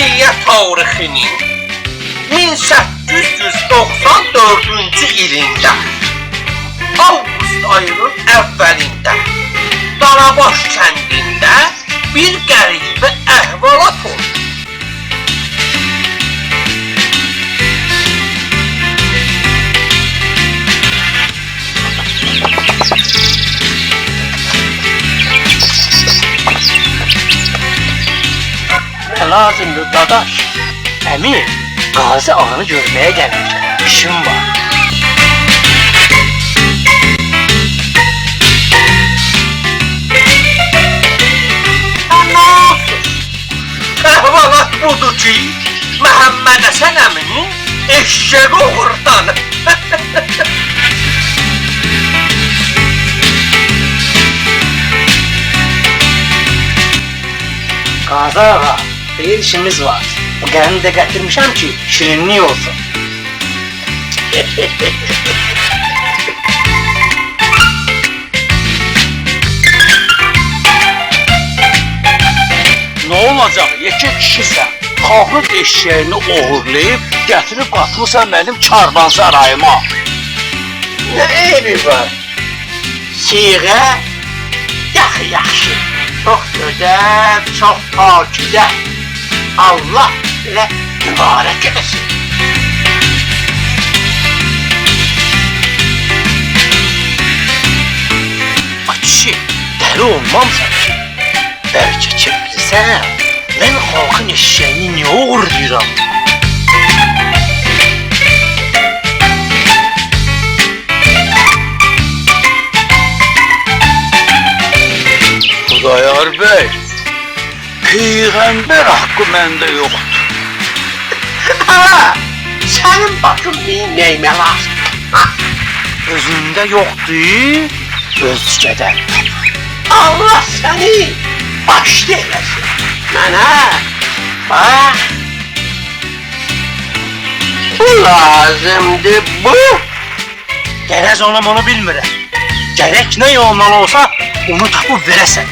Cümhuriyet tarixinin 1894-cü ilində avqust ayının əvvəlində Danabaş kəndində bir qəribə əhvalat oldu. Ne lazımdı dadaş? Emir, Gazi ağanı görmeye gelmişim. İşim var. Nasıl? Əhvalat budur ki, Məhəmməd Həsən əminin eşşəği uğurdanıb. Gazi ağa, bir işimiz var. Bu gelini de getirmişim ki şirinliği olsun. Ne olacak? Yekə kişisən. Xalqın eşeğini uğurlayıp getirip atmışsan benim çarban sarayıma. Nə eybi var? Siğə yaxşı. Çox gözəl, çox pakidə. Allah belə mübarək eləsin. Kişi, deli olmamsan ki. Belki çevirsən, ben halkın eşeğini niye uğurlayıram? Xudayar bəy, Peyğəmbər haqqı məndə yoxdur. Ha, sənin başın neymə lazım? Özündə yoxdur, özgədən. Allah səni başda eləsin. Mənə bax, bu lazımdır bu. Gərəz onu bilmirəm. Gərək nə olmalı olsa, onu tapıb verəsən.